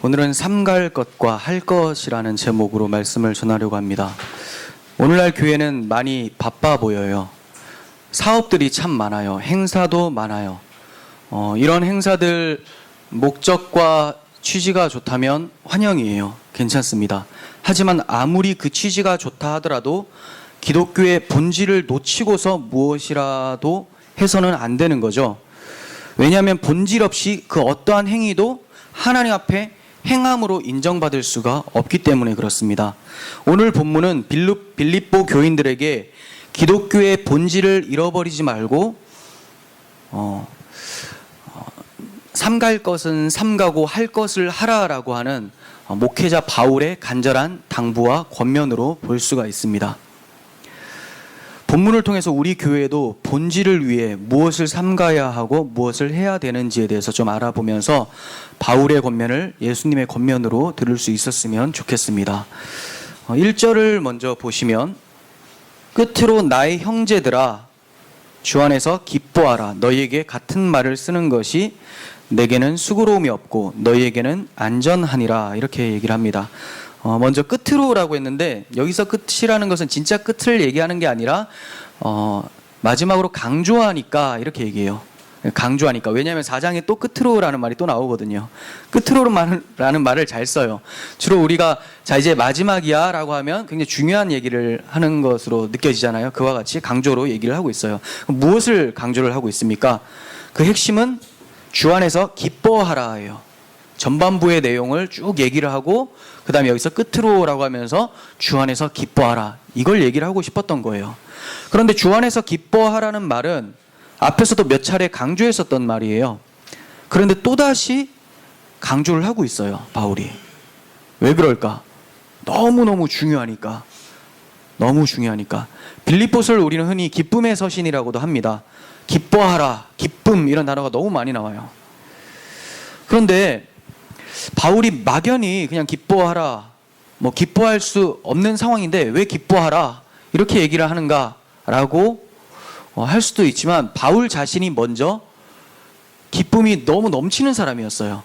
오늘은 삼갈 것과 할 것이라는 제목으로 말씀을 전하려고 합니다. 오늘날 교회는 많이 바빠 보여요. 사업들이 참 많아요. 행사도 많아요. 이런 행사들 목적과 취지가 좋다면 환영이에요. 괜찮습니다. 하지만 아무리 그 취지가 좋다 하더라도 기독교의 본질을 놓치고서 무엇이라도 해서는 안 되는 거죠. 왜냐하면 본질 없이 그 어떠한 행위도 하나님 앞에 행함으로 인정받을 수가 없기 때문에 그렇습니다. 오늘 본문은 빌립보 교인들에게 기독교의 본질을 잃어버리지 말고 삼갈 것은 삼가고 할 것을 하라라고 하는 목회자 바울의 간절한 당부와 권면으로 볼 수가 있습니다. 본문을 통해서 우리 교회도 본질을 위해 무엇을 삼가야 하고 무엇을 해야 되는지에 대해서 좀 알아보면서 바울의 권면을 예수님의 권면으로 들을 수 있었으면 좋겠습니다. 1절을 먼저 보시면 끝으로 나의 형제들아 주 안에서 기뻐하라. 너희에게 같은 말을 쓰는 것이 내게는 수고로움이 없고 너희에게는 안전하니라. 이렇게 얘기를 합니다. 먼저 끝으로라고 했는데 여기서 끝이라는 것은 진짜 끝을 얘기하는 게 아니라 마지막으로 강조하니까 이렇게 얘기해요. 강조하니까. 왜냐하면 4장에 또 끝으로라는 말이 또 나오거든요. 끝으로라는 말을 잘 써요. 주로 우리가 자 이제 마지막이야 라고 하면 굉장히 중요한 얘기를 하는 것으로 느껴지잖아요. 그와 같이 강조로 얘기를 하고 있어요. 무엇을 강조를 하고 있습니까? 그 핵심은 주 안에서 기뻐하라예요. 전반부의 내용을 쭉 얘기를 하고 그 다음에 여기서 끝으로라고 하면서 주 안에서 기뻐하라. 이걸 얘기를 하고 싶었던 거예요. 그런데 주 안에서 기뻐하라는 말은 앞에서도 몇 차례 강조했었던 말이에요. 그런데 또다시 강조를 하고 있어요. 바울이. 왜 그럴까? 너무너무 중요하니까. 너무 중요하니까. 빌립보서를 우리는 흔히 기쁨의 서신이라고도 합니다. 기뻐하라, 기쁨 이런 단어가 너무 많이 나와요. 그런데 바울이 막연히 그냥 기뻐하라, 기뻐할 수 없는 상황인데 왜 기뻐하라 이렇게 얘기를 하는가라고 할 수도 있지만 바울 자신이 먼저 기쁨이 너무 넘치는 사람이었어요.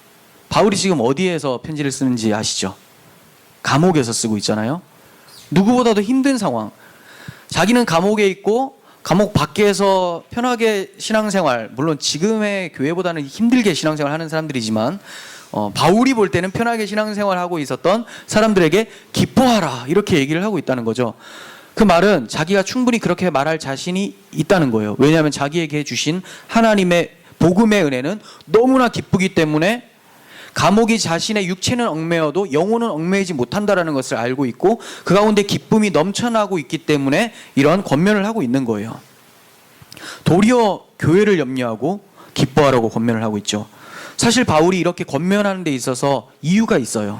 바울이 지금 어디에서 편지를 쓰는지 아시죠? 감옥에서 쓰고 있잖아요. 누구보다도 힘든 상황. 자기는 감옥에 있고 감옥 밖에서 편하게 신앙생활, 물론 지금의 교회보다는 힘들게 신앙생활 하는 사람들이지만 바울이 볼 때는 편하게 신앙생활하고 있었던 사람들에게 기뻐하라 이렇게 얘기를 하고 있다는 거죠. 그 말은 자기가 충분히 그렇게 말할 자신이 있다는 거예요. 왜냐하면 자기에게 주신 하나님의 복음의 은혜는 너무나 기쁘기 때문에 감옥이 자신의 육체는 얽매여도 영혼은 얽매이지 못한다는 것을 알고 있고 그 가운데 기쁨이 넘쳐나고 있기 때문에 이런 권면을 하고 있는 거예요. 도리어 교회를 염려하고 기뻐하라고 권면을 하고 있죠. 사실 바울이 이렇게 권면하는 데 있어서 이유가 있어요.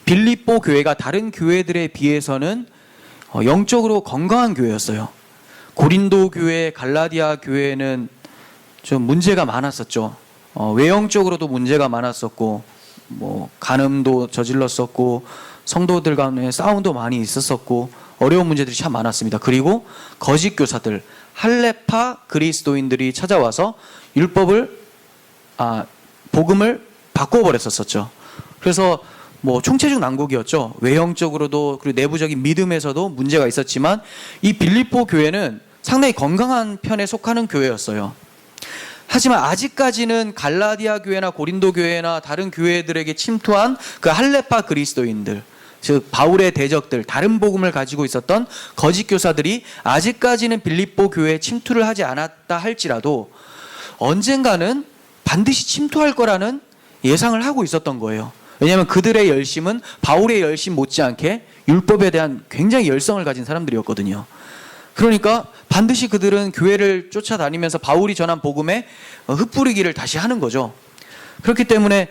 빌립보 교회가 다른 교회들에 비해서는 영적으로 건강한 교회였어요. 고린도 교회, 갈라디아 교회는 좀 문제가 많았었죠. 외형적으로도 문제가 많았었고 간음도 저질렀었고 성도들 간에 싸움도 많이 있었었고 어려운 문제들이 참 많았습니다. 그리고 거짓 교사들, 할레파 그리스도인들이 찾아와서 복음을 바꿔버렸었죠. 그래서 총체적 난국이었죠. 외형적으로도 그리고 내부적인 믿음에서도 문제가 있었지만 이 빌립보 교회는 상당히 건강한 편에 속하는 교회였어요. 하지만 아직까지는 갈라디아 교회나 고린도 교회나 다른 교회들에게 침투한 그 할레파 그리스도인들, 즉 바울의 대적들, 다른 복음을 가지고 있었던 거짓 교사들이 아직까지는 빌립보 교회에 침투를 하지 않았다 할지라도 언젠가는 반드시 침투할 거라는 예상을 하고 있었던 거예요. 왜냐하면 그들의 열심은 바울의 열심 못지않게 율법에 대한 굉장히 열성을 가진 사람들이었거든요. 그러니까 반드시 그들은 교회를 쫓아다니면서 바울이 전한 복음에 흩뿌리기를 다시 하는 거죠. 그렇기 때문에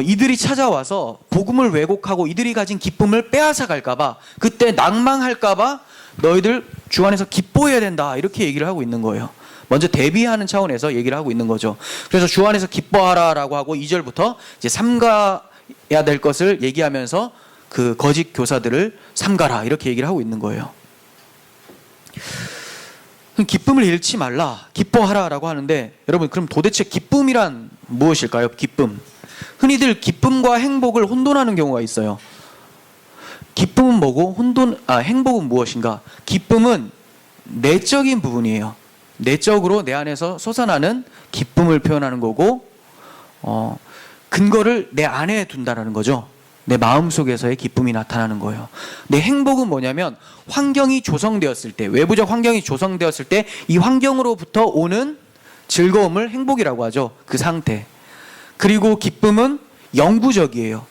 이들이 찾아와서 복음을 왜곡하고 이들이 가진 기쁨을 빼앗아 갈까봐, 그때 낭망할까봐 너희들 주 안에서 기뻐해야 된다 이렇게 얘기를 하고 있는 거예요. 먼저 대비하는 차원에서 얘기를 하고 있는 거죠. 그래서 주 안에서 기뻐하라라고 하고 2절부터 이제 삼가야 될 것을 얘기하면서 그 거짓 교사들을 삼가라 이렇게 얘기를 하고 있는 거예요. 기쁨을 잃지 말라, 기뻐하라라고 하는데 여러분 그럼 도대체 기쁨이란 무엇일까요? 기쁨. 흔히 흔히들 기쁨과 행복을 혼돈하는 경우가 있어요. 기쁨은 뭐고 행복은 무엇인가? 기쁨은 내적인 부분이에요. 내적으로 내 안에서 솟아나는 기쁨을 표현하는 거고, 근거를 내 안에 둔다는 거죠. 내 마음속에서의 기쁨이 나타나는 거예요. 내 행복은 뭐냐면 환경이 조성되었을 때, 외부적 환경이 조성되었을 때 이 환경으로부터 오는 즐거움을 행복이라고 하죠. 그 상태. 그리고 기쁨은 영구적이에요.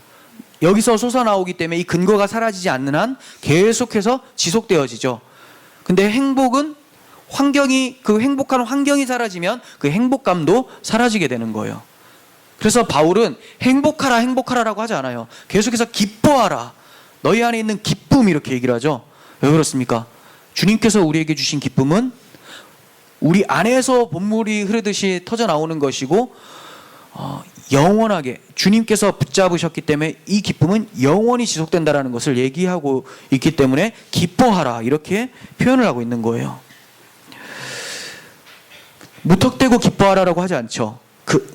여기서 솟아나오기 때문에 이 근거가 사라지지 않는 한 계속해서 지속되어지죠. 근데 행복은 그 행복한 환경이 사라지면 그 행복감도 사라지게 되는 거예요. 그래서 바울은 행복하라 행복하라라고 하지 않아요. 계속해서 기뻐하라. 너희 안에 있는 기쁨, 이렇게 얘기를 하죠. 왜 그렇습니까? 주님께서 우리에게 주신 기쁨은 우리 안에서 본물이 흐르듯이 터져 나오는 것이고, 영원하게 주님께서 붙잡으셨기 때문에 이 기쁨은 영원히 지속된다는 것을 얘기하고 있기 때문에 기뻐하라, 이렇게 표현을 하고 있는 거예요. 무턱대고 기뻐하라라고 하지 않죠.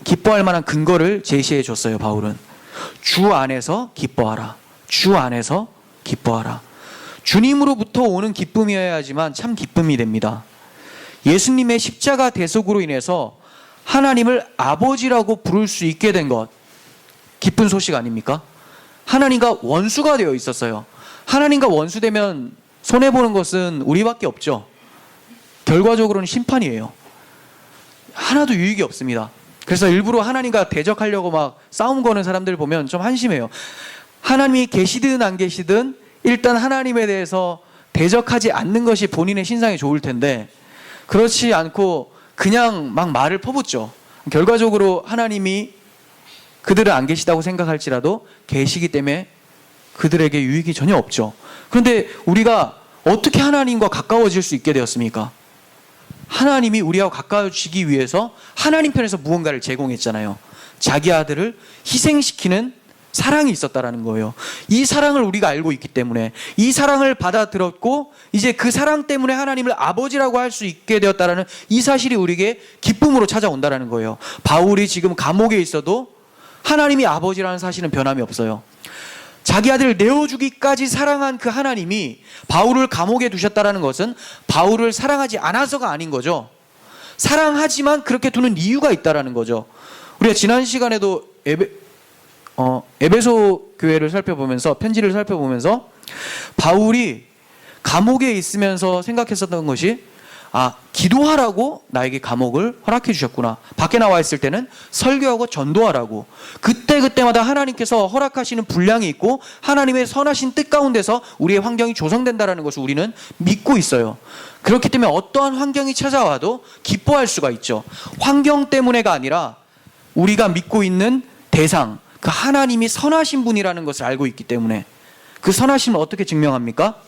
기뻐할 만한 근거를 제시해 줬어요. 바울은 주 안에서 기뻐하라. 주 안에서 기뻐하라. 주님으로부터 오는 기쁨이어야지만 참 기쁨이 됩니다. 예수님의 십자가 대속으로 인해서 하나님을 아버지라고 부를 수 있게 된 것, 기쁜 소식 아닙니까? 하나님과 원수가 되어 있었어요. 하나님과 원수되면 손해보는 것은 우리밖에 없죠. 결과적으로는 심판이에요. 하나도 유익이 없습니다. 그래서 일부러 하나님과 대적하려고 막 싸움 거는 사람들 보면 좀 한심해요. 하나님이 계시든 안 계시든 일단 하나님에 대해서 대적하지 않는 것이 본인의 신상에 좋을 텐데, 그렇지 않고 그냥 막 말을 퍼붓죠. 결과적으로 하나님이 그들은 안 계시다고 생각할지라도 계시기 때문에 그들에게 유익이 전혀 없죠. 그런데 우리가 어떻게 하나님과 가까워질 수 있게 되었습니까? 하나님이 우리하고 가까워지기 위해서 하나님 편에서 무언가를 제공했잖아요. 자기 아들을 희생시키는 사랑이 있었다라는 거예요. 이 사랑을 우리가 알고 있기 때문에, 이 사랑을 받아들였고 이제 그 사랑 때문에 하나님을 아버지라고 할 수 있게 되었다라는 이 사실이 우리에게 기쁨으로 찾아온다라는 거예요. 바울이 지금 감옥에 있어도 하나님이 아버지라는 사실은 변함이 없어요. 자기 아들을 내어주기까지 사랑한 그 하나님이 바울을 감옥에 두셨다라는 것은 바울을 사랑하지 않아서가 아닌 거죠. 사랑하지만 그렇게 두는 이유가 있다라는 거죠. 우리가 지난 시간에도 에베소 교회를 살펴보면서, 편지를 살펴보면서 바울이 감옥에 있으면서 생각했었던 것이, 기도하라고 나에게 감옥을 허락해 주셨구나. 밖에 나와 있을 때는 설교하고 전도하라고. 그때마다 하나님께서 허락하시는 분량이 있고 하나님의 선하신 뜻 가운데서 우리의 환경이 조성된다는 것을 우리는 믿고 있어요. 그렇기 때문에 어떠한 환경이 찾아와도 기뻐할 수가 있죠. 환경 때문에가 아니라 우리가 믿고 있는 대상, 그 하나님이 선하신 분이라는 것을 알고 있기 때문에. 그 선하심을 어떻게 증명합니까?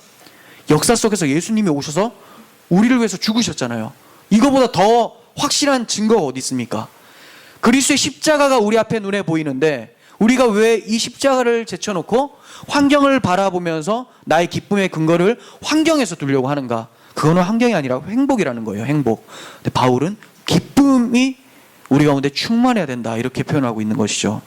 역사 속에서 예수님이 오셔서 우리를 위해서 죽으셨잖아요. 이거보다 더 확실한 증거가 어디 있습니까? 그리스도의 십자가가 우리 앞에 눈에 보이는데 우리가 왜 이 십자가를 제쳐놓고 환경을 바라보면서 나의 기쁨의 근거를 환경에서 두려고 하는가? 그거는 환경이 아니라 행복이라는 거예요. 행복. 근데 바울은 기쁨이 우리 가운데 충만해야 된다, 이렇게 표현하고 있는 것이죠.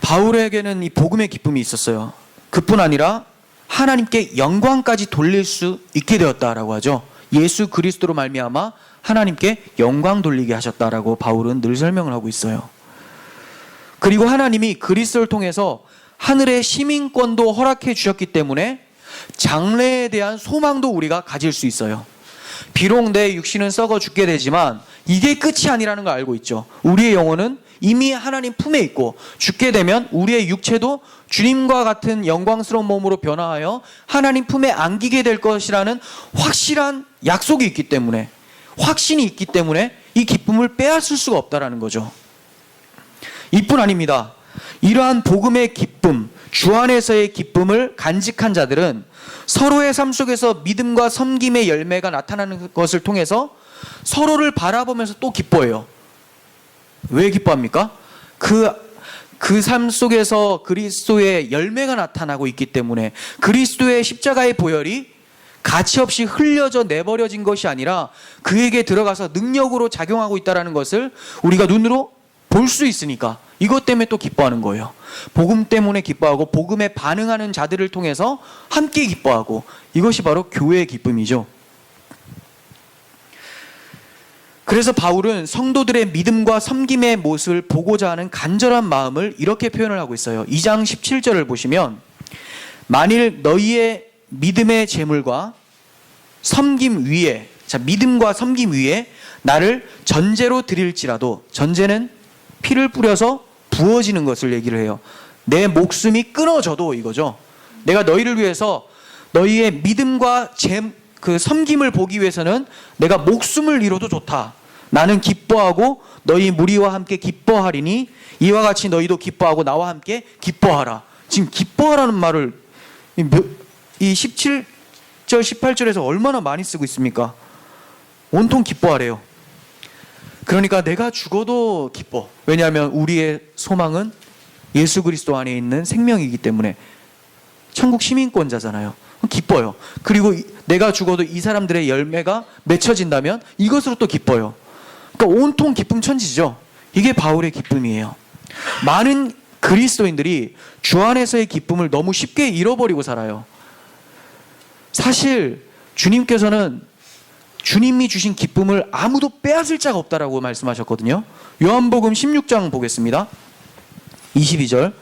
바울에게는 이 복음의 기쁨이 있었어요. 그뿐 아니라 하나님께 영광까지 돌릴 수 있게 되었다라고 하죠. 예수 그리스도로 말미암아 하나님께 영광 돌리게 하셨다라고 바울은 늘 설명을 하고 있어요. 그리고 하나님이 그리스도를 통해서 하늘의 시민권도 허락해 주셨기 때문에 장래에 대한 소망도 우리가 가질 수 있어요. 비록 내 육신은 썩어 죽게 되지만 이게 끝이 아니라는 걸 알고 있죠. 우리의 영혼은 이미 하나님 품에 있고 죽게 되면 우리의 육체도 주님과 같은 영광스러운 몸으로 변화하여 하나님 품에 안기게 될 것이라는 확실한 약속이 있기 때문에, 확신이 있기 때문에 이 기쁨을 빼앗을 수가 없다라는 거죠. 이뿐 아닙니다. 이러한 복음의 기쁨, 주 안에서의 기쁨을 간직한 자들은 서로의 삶 속에서 믿음과 섬김의 열매가 나타나는 것을 통해서 서로를 바라보면서 또 기뻐해요. 왜 기뻐합니까? 그 삶 속에서 그리스도의 열매가 나타나고 있기 때문에, 그리스도의 십자가의 보혈이 가치 없이 흘려져 내버려진 것이 아니라 그에게 들어가서 능력으로 작용하고 있다는 것을 우리가 눈으로 볼 수 있으니까 이것 때문에 또 기뻐하는 거예요. 복음 때문에 기뻐하고 복음에 반응하는 자들을 통해서 함께 기뻐하고, 이것이 바로 교회의 기쁨이죠. 그래서 바울은 성도들의 믿음과 섬김의 모습을 보고자 하는 간절한 마음을 이렇게 표현을 하고 있어요. 2장 17절을 보시면, 만일 너희의 믿음의 제물과 섬김 위에, 자, 믿음과 섬김 위에 나를 전제로 드릴지라도, 전제는 피를 뿌려서 부어지는 것을 얘기를 해요. 내 목숨이 끊어져도 이거죠. 내가 너희를 위해서 너희의 믿음과 그 섬김을 보기 위해서는 내가 목숨을 잃어도 좋다. 나는 기뻐하고 너희 무리와 함께 기뻐하리니 이와 같이 너희도 기뻐하고 나와 함께 기뻐하라. 지금 기뻐하라는 말을 이 17절 18절에서 얼마나 많이 쓰고 있습니까? 온통 기뻐하래요. 그러니까 내가 죽어도 기뻐. 왜냐하면 우리의 소망은 예수 그리스도 안에 있는 생명이기 때문에, 천국 시민권자잖아요. 기뻐요. 그리고 내가 죽어도 이 사람들의 열매가 맺혀진다면 이것으로 또 기뻐요. 그러니까 온통 기쁨 천지죠. 이게 바울의 기쁨이에요. 많은 그리스도인들이 주 안에서의 기쁨을 너무 쉽게 잃어버리고 살아요. 사실 주님께서는 주님이 주신 기쁨을 아무도 빼앗을 자가 없다라고 말씀하셨거든요. 요한복음 16장 보겠습니다. 22절.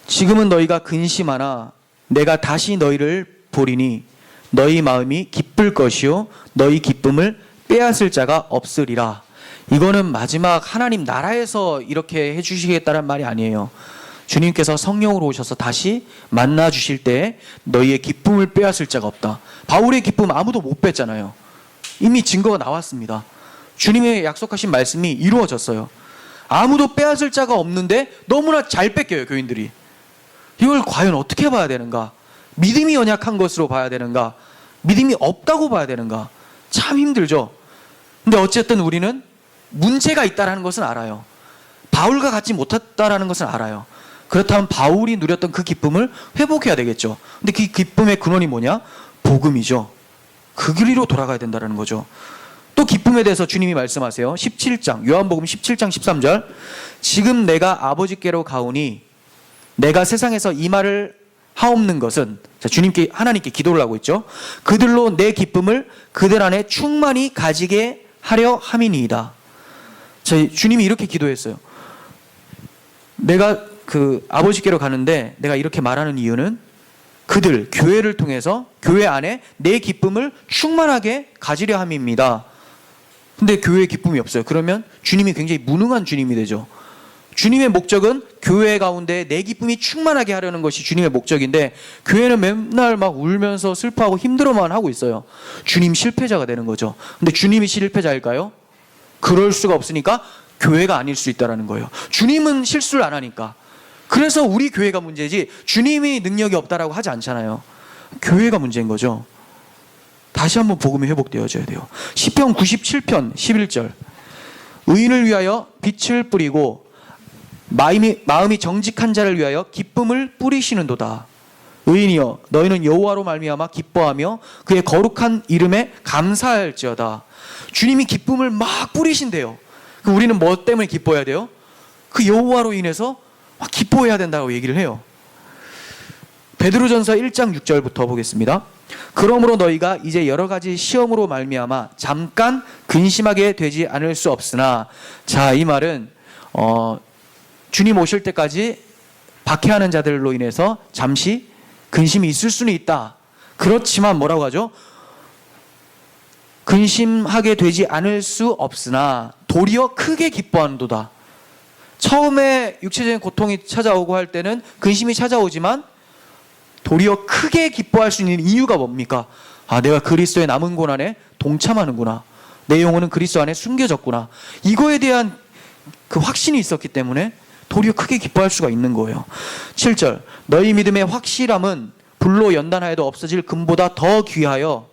지금은 너희가 근심하나 내가 다시 너희를 보리니 너희 마음이 기쁠 것이요 너희 기쁨을 빼앗을 자가 없으리라. 이거는 마지막 하나님 나라에서 이렇게 해주시겠다는 말이 아니에요. 주님께서 성령으로 오셔서 다시 만나 주실 때 너희의 기쁨을 빼앗을 자가 없다. 바울의 기쁨 아무도 못 뺐잖아요. 이미 증거가 나왔습니다. 주님의 약속하신 말씀이 이루어졌어요. 아무도 빼앗을 자가 없는데 너무나 잘 뺏겨요, 교인들이. 이걸 과연 어떻게 봐야 되는가? 믿음이 연약한 것으로 봐야 되는가? 믿음이 없다고 봐야 되는가? 참 힘들죠. 근데 어쨌든 우리는 문제가 있다는 것은 알아요. 바울과 같지 못했다는 것은 알아요. 그렇다면 바울이 누렸던 그 기쁨을 회복해야 되겠죠. 근데 그 기쁨의 근원이 뭐냐? 복음이죠. 그 길로 돌아가야 된다는 거죠. 또 기쁨에 대해서 주님이 말씀하세요. 17장, 요한복음 17장 13절. 지금 내가 아버지께로 가오니 내가 세상에서 이 말을 하옵는 것은, 자, 주님께, 하나님께 기도를 하고 있죠. 그들로 내 기쁨을 그들 안에 충만히 가지게 하려 함이니이다. 자, 주님이 이렇게 기도했어요. 내가 그 아버지께로 가는데 내가 이렇게 말하는 이유는 그들, 교회를 통해서 교회 안에 내 기쁨을 충만하게 가지려 함입니다. 근데 교회에 기쁨이 없어요. 그러면 주님이 굉장히 무능한 주님이 되죠. 주님의 목적은 교회 가운데 내 기쁨이 충만하게 하려는 것이 주님의 목적인데, 교회는 맨날 막 울면서 슬퍼하고 힘들어만 하고 있어요. 주님 실패자가 되는 거죠. 근데 주님이 실패자일까요? 그럴 수가 없으니까 교회가 아닐 수 있다는 거예요. 주님은 실수를 안 하니까. 그래서 우리 교회가 문제지 주님이 능력이 없다라고 하지 않잖아요. 교회가 문제인 거죠. 다시 한번 복음이 회복되어져야 돼요. 시편 97편 11절. 의인을 위하여 빛을 뿌리고 마음이 정직한 자를 위하여 기쁨을 뿌리시는도다. 의인이여 너희는 여호와로 말미암아 기뻐하며 그의 거룩한 이름에 감사할지어다. 주님이 기쁨을 막 뿌리신대요. 그럼 우리는 뭐 때문에 기뻐해야 돼요? 그 여호와로 인해서 막 기뻐해야 된다고 얘기를 해요. 베드로전서 1장 6절부터 보겠습니다. 그러므로 너희가 이제 여러 가지 시험으로 말미암아 잠깐 근심하게 되지 않을 수 없으나, 자, 이 말은 주님 오실 때까지 박해하는 자들로 인해서 잠시 근심이 있을 수는 있다. 그렇지만 뭐라고 하죠? 근심하게 되지 않을 수 없으나 도리어 크게 기뻐하는도다. 처음에 육체적인 고통이 찾아오고 할 때는 근심이 찾아오지만 도리어 크게 기뻐할 수 있는 이유가 뭡니까? 아, 내가 그리스도의 남은 고난에 동참하는구나. 내 영혼은 그리스도 안에 숨겨졌구나. 이거에 대한 그 확신이 있었기 때문에 도리어 크게 기뻐할 수가 있는 거예요. 7절. 너희 믿음의 확실함은 불로 연단하여도 없어질 금보다 더 귀하여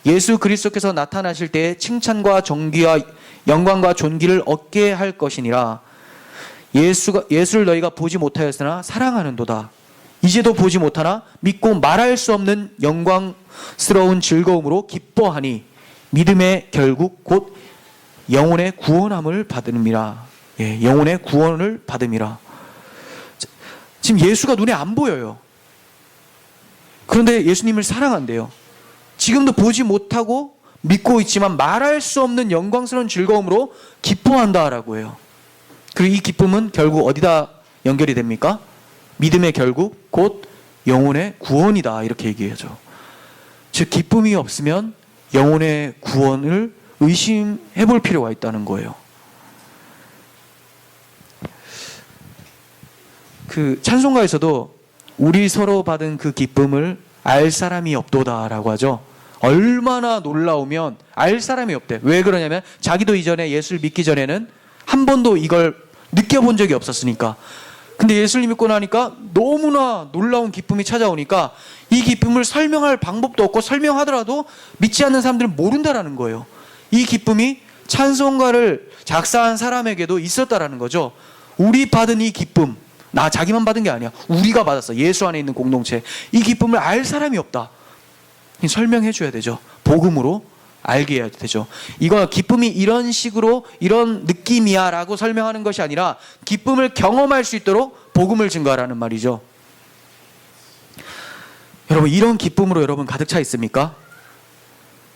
예수 그리스도께서 나타나실 때에 칭찬과 정귀와 영광과 존귀를 얻게 할 것이니라. 예수를 너희가 보지 못하였으나 사랑하는도다. 이제도 보지 못하나 믿고 말할 수 없는 영광스러운 즐거움으로 기뻐하니 믿음의 결국 곧 영혼의 구원함을 받음이라. 예, 영혼의 구원을 받음이라. 지금 예수가 눈에 안 보여요. 그런데 예수님을 사랑한대요. 지금도 보지 못하고 믿고 있지만 말할 수 없는 영광스러운 즐거움으로 기뻐한다라고 해요. 그리고 이 기쁨은 결국 어디다 연결이 됩니까? 믿음의 결국 곧 영혼의 구원이다, 이렇게 얘기하죠. 즉 기쁨이 없으면 영혼의 구원을 의심해 볼 필요가 있다는 거예요. 그 찬송가에서도 우리 서로 받은 그 기쁨을 알 사람이 없도다라고 하죠. 얼마나 놀라우면 알 사람이 없대. 왜 그러냐면 자기도 이전에 예수를 믿기 전에는 한 번도 이걸 느껴본 적이 없었으니까. 근데 예수를 믿고 나니까 너무나 놀라운 기쁨이 찾아오니까 이 기쁨을 설명할 방법도 없고 설명하더라도 믿지 않는 사람들은 모른다라는 거예요. 이 기쁨이 찬송가를 작사한 사람에게도 있었다라는 거죠. 우리 받은 이 기쁨, 나 자기만 받은 게 아니야. 우리가 받았어. 예수 안에 있는 공동체. 이 기쁨을 알 사람이 없다. 설명해 줘야 되죠. 복음으로 알게 해야 되죠. 이거 기쁨이 이런 식으로 이런 느낌이야 라고 설명하는 것이 아니라 기쁨을 경험할 수 있도록 복음을 증거하라는 말이죠. 여러분, 이런 기쁨으로 여러분 가득 차 있습니까?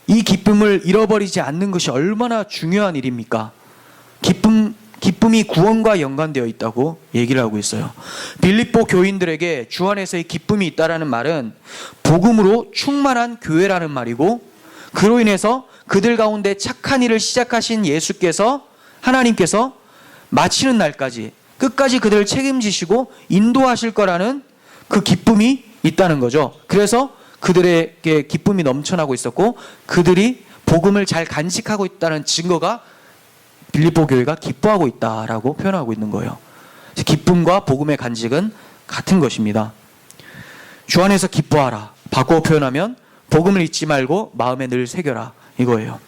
이 기쁨을 잃어버리지 않는 것이 얼마나 중요한 일입니까? 기쁨이 구원과 연관되어 있다고 얘기를 하고 있어요. 빌립보 교인들에게 주 안에서의 기쁨이 있다라는 말은 복음으로 충만한 교회라는 말이고, 그로 인해서 그들 가운데 착한 일을 시작하신 예수께서, 하나님께서 마치는 날까지 끝까지 그들을 책임지시고 인도하실 거라는 그 기쁨이 있다는 거죠. 그래서 그들에게 기쁨이 넘쳐나고 있었고 그들이 복음을 잘 간직하고 있다는 증거가 빌립보 교회가 기뻐하고 있다라고 표현하고 있는 거예요. 기쁨과 복음의 간직은 같은 것입니다. 주 안에서 기뻐하라. 바꿔 표현하면 복음을 잊지 말고 마음에 늘 새겨라, 이거예요.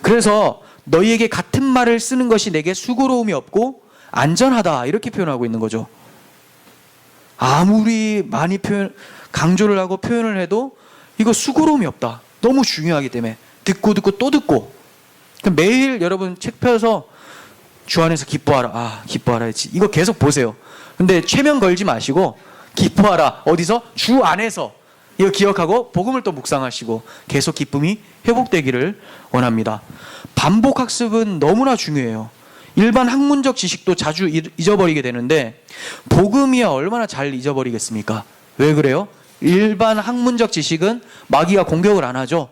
그래서 너희에게 같은 말을 쓰는 것이 내게 수고로움이 없고 안전하다, 이렇게 표현하고 있는 거죠. 아무리 많이 강조를 하고 표현을 해도 이거 수고로움이 없다. 너무 중요하기 때문에 듣고 또 듣고. 매일 여러분 책 펴서 주 안에서 기뻐하라. 기뻐하라 했지. 이거 계속 보세요. 근데 최면 걸지 마시고 기뻐하라. 어디서? 주 안에서. 이거 기억하고 복음을 또 묵상하시고 계속 기쁨이 회복되기를 원합니다. 반복 학습은 너무나 중요해요. 일반 학문적 지식도 자주 잊어버리게 되는데 복음이야 얼마나 잘 잊어버리겠습니까? 왜 그래요? 일반 학문적 지식은 마귀가 공격을 안 하죠.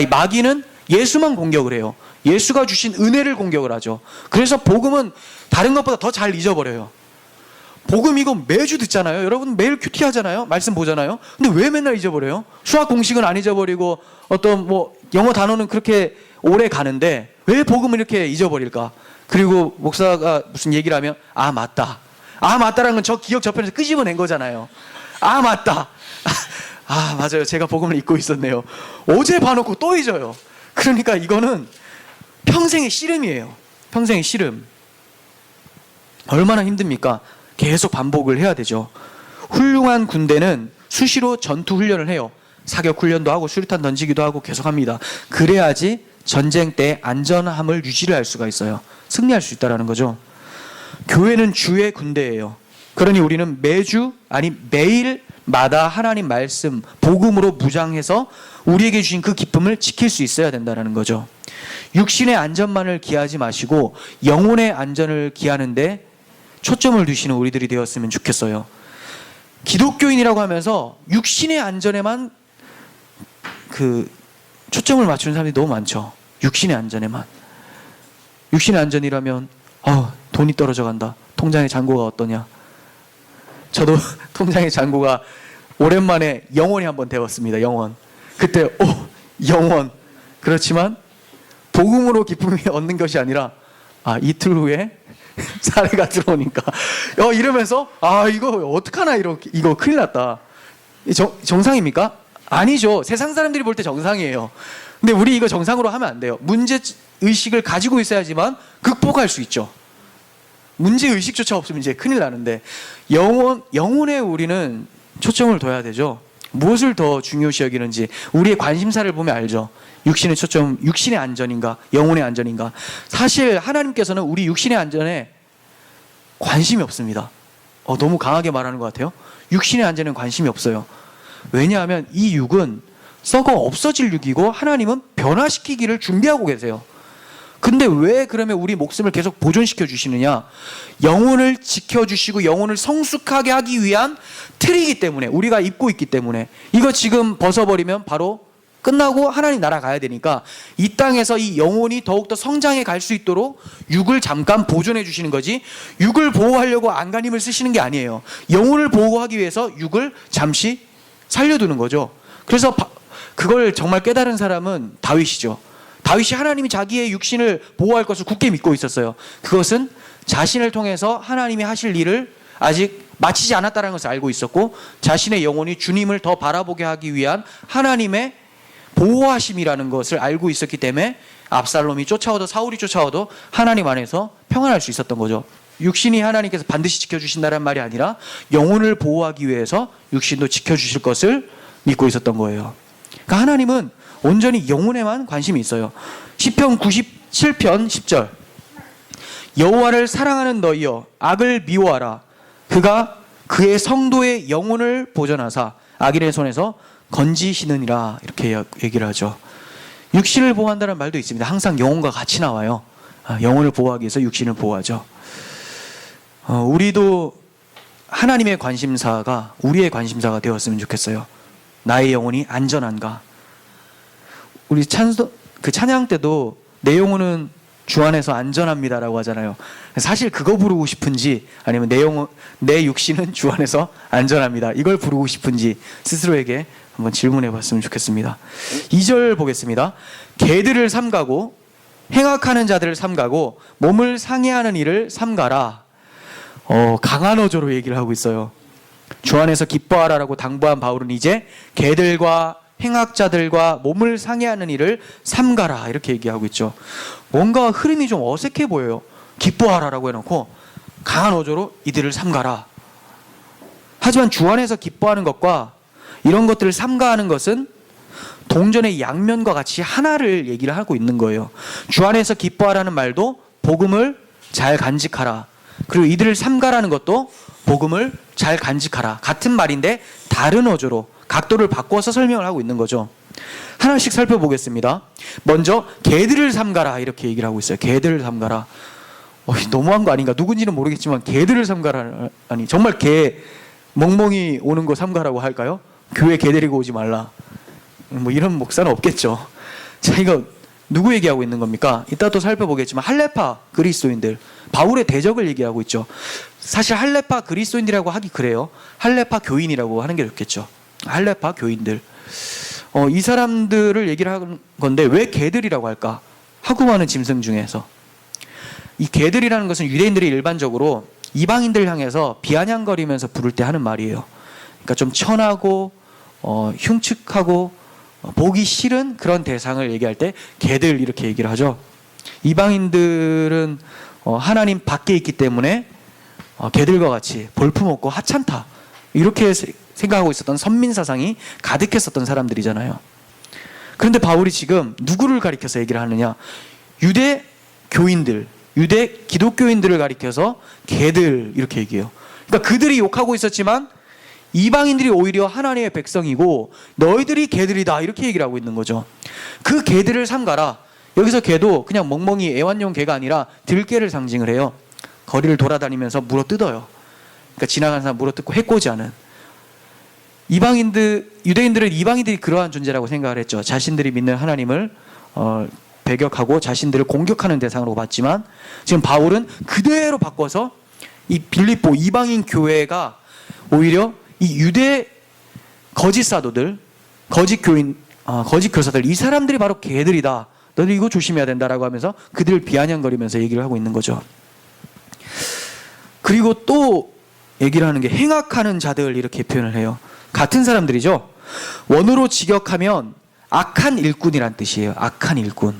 마귀는 예수만 공격을 해요. 예수가 주신 은혜를 공격을 하죠. 그래서 복음은 다른 것보다 더 잘 잊어버려요. 복음 이거 매주 듣잖아요. 여러분 매일 큐티 하잖아요. 말씀 보잖아요. 근데 왜 맨날 잊어버려요? 수학 공식은 안 잊어버리고 어떤 영어 단어는 그렇게 오래 가는데 왜 복음을 이렇게 잊어버릴까? 그리고 목사가 무슨 얘기를 하면 맞다라는 건 저 기억 저편에서 끄집어낸 거잖아요. 맞다. 맞아요. 제가 복음을 잊고 있었네요. 어제 봐놓고 또 잊어요. 그러니까 이거는 평생의 씨름이에요. 평생의 씨름. 얼마나 힘듭니까? 계속 반복을 해야 되죠. 훌륭한 군대는 수시로 전투 훈련을 해요. 사격 훈련도 하고 수류탄 던지기도 하고 계속 합니다. 그래야지 전쟁 때 안전함을 유지를 할 수가 있어요. 승리할 수 있다는 거죠. 교회는 주의 군대예요. 그러니 우리는 매일마다 하나님 말씀, 복음으로 무장해서 우리에게 주신 그 기쁨을 지킬 수 있어야 된다는 거죠. 육신의 안전만을 기하지 마시고 영혼의 안전을 기하는데 초점을 두시는 우리들이 되었으면 좋겠어요. 기독교인이라고 하면서 육신의 안전에만 초점을 맞추는 사람들이 너무 많죠. 육신의 안전에만. 육신의 안전이라면 돈이 떨어져 간다. 통장의 잔고가 어떠냐. 저도 통장의 잔고가 오랜만에 영원히 한번 되었습니다. 영원. 그때 영원. 그렇지만 복음으로 기쁨이 얻는 것이 아니라 이틀 후에 사례가 들어오니까 이러면서 이거 어떡하나, 이거 큰일 났다. 정상입니까? 아니죠. 세상 사람들이 볼 때 정상이에요. 근데 우리 이거 정상으로 하면 안 돼요. 문제의식을 가지고 있어야지만 극복할 수 있죠. 문제 의식조차 없으면 이제 큰일 나는데 영혼에 우리는 초점을 둬야 되죠. 무엇을 더 중요시 여기는지 우리의 관심사를 보면 알죠. 육신의 초점, 육신의 안전인가, 영혼의 안전인가. 사실 하나님께서는 우리 육신의 안전에 관심이 없습니다. 너무 강하게 말하는 것 같아요. 육신의 안전에는 관심이 없어요. 왜냐하면 이 육은 썩어 없어질 육이고 하나님은 변화시키기를 준비하고 계세요. 근데 왜 그러면 우리 목숨을 계속 보존시켜 주시느냐? 영혼을 지켜주시고 영혼을 성숙하게 하기 위한 틀이기 때문에, 우리가 입고 있기 때문에. 이거 지금 벗어버리면 바로 끝나고 하나님 나라 가야 되니까 이 땅에서 이 영혼이 더욱더 성장해 갈 수 있도록 육을 잠깐 보존해 주시는 거지, 육을 보호하려고 안간힘을 쓰시는 게 아니에요. 영혼을 보호하기 위해서 육을 잠시 살려두는 거죠. 그래서 그걸 정말 깨달은 사람은 다윗이죠. 다윗이 하나님이 자기의 육신을 보호할 것을 굳게 믿고 있었어요. 그것은 자신을 통해서 하나님이 하실 일을 아직 마치지 않았다는 것을 알고 있었고, 자신의 영혼이 주님을 더 바라보게 하기 위한 하나님의 보호하심이라는 것을 알고 있었기 때문에 압살롬이 쫓아오도 사울이 쫓아오도 하나님 안에서 평안할 수 있었던 거죠. 육신이 하나님께서 반드시 지켜주신다는 말이 아니라 영혼을 보호하기 위해서 육신도 지켜주실 것을 믿고 있었던 거예요. 그러니까 하나님은 온전히 영혼에만 관심이 있어요. 시편 97편 10절, 여호와를 사랑하는 너희여 악을 미워하라. 그가 그의 성도의 영혼을 보전하사 악인의 손에서 건지시느니라. 이렇게 얘기를 하죠. 육신을 보호한다는 말도 있습니다. 항상 영혼과 같이 나와요. 영혼을 보호하기 위해서 육신을 보호하죠. 우리도 하나님의 관심사가 우리의 관심사가 되었으면 좋겠어요. 나의 영혼이 안전한가? 우리 찬양 때도 내 영혼은 주 안에서 안전합니다라고 하잖아요. 사실 그거 부르고 싶은지 아니면 내 육신은 주 안에서 안전합니다, 이걸 부르고 싶은지 스스로에게 한번 질문해 봤으면 좋겠습니다. 2절 보겠습니다. 개들을 삼가고 행악하는 자들을 삼가고 몸을 상해하는 일을 삼가라. 강한 어조로 얘기를 하고 있어요. 주 안에서 기뻐하라라고 당부한 바울은 이제 개들과 행악자들과 몸을 상해하는 일을 삼가라 이렇게 얘기하고 있죠. 뭔가 흐름이 좀 어색해 보여요. 기뻐하라라고 해놓고 강한 어조로 이들을 삼가라. 하지만 주 안에서 기뻐하는 것과 이런 것들을 삼가하는 것은 동전의 양면과 같이 하나를 얘기를 하고 있는 거예요. 주 안에서 기뻐하라는 말도 복음을 잘 간직하라, 그리고 이들을 삼가라는 것도 복음을 잘 간직하라, 같은 말인데 다른 어조로 각도를 바꿔서 설명을 하고 있는 거죠. 하나씩 살펴보겠습니다. 먼저 개들을 삼가라 이렇게 얘기를 하고 있어요. 개들을 삼가라. 너무한 거 아닌가? 누군지는 모르겠지만 개들을 삼가라. 아니 정말 개 멍멍이 오는 거 삼가라고 할까요? 교회 개 데리고 오지 말라, 뭐 이런 목사는 없겠죠. 자, 이거 누구 얘기하고 있는 겁니까? 이따 또 살펴보겠지만 할레파 그리스도인들, 바울의 대적을 얘기하고 있죠. 사실 할레파 그리스도인이라고 하기 그래요. 할레파 교인이라고 하는 게 좋겠죠. 할레파 교인들. 이 사람들을 얘기를 하는 건데 왜 개들이라고 할까? 하고 많은 짐승 중에서 이 개들이라는 것은 유대인들이 일반적으로 이방인들 향해서 비아냥거리면서 부를 때 하는 말이에요. 그러니까 좀 천하고 흉측하고 보기 싫은 그런 대상을 얘기할 때 개들 이렇게 얘기를 하죠. 이방인들은 하나님 밖에 있기 때문에 개들과 같이 볼품없고 하찮다 이렇게 생각하고 있었던 선민사상이 가득했었던 사람들이잖아요. 그런데 바울이 지금 누구를 가리켜서 얘기를 하느냐? 유대 교인들, 유대 기독교인들을 가리켜서 개들 이렇게 얘기해요. 그러니까 그들이 욕하고 있었지만 이방인들이 오히려 하나님의 백성이고 너희들이 개들이다 이렇게 얘기를 하고 있는 거죠. 그 개들을 삼가라. 여기서 개도 그냥 멍멍이 애완용 개가 아니라 들개를 상징을 해요. 거리를 돌아다니면서 물어뜯어요. 그러니까 지나가는 사람 물어뜯고 해코지하는. 유대인들은 이방인들이 그러한 존재라고 생각을 했죠. 자신들이 믿는 하나님을 배격하고 자신들을 공격하는 대상으로 봤지만 지금 바울은 그대로 바꿔서 이 빌립보 이방인 교회가 오히려 이 유대 거짓 사도들, 거짓 교인, 거짓 교사들, 이 사람들이 바로 개들이다. 너희들 이거 조심해야 된다라고 하면서 그들을 비아냥거리면서 얘기를 하고 있는 거죠. 그리고 또 얘기를 하는 게 행악하는 자들 이렇게 표현을 해요. 같은 사람들이죠. 원어로 직역하면 악한 일꾼이란 뜻이에요. 악한 일꾼.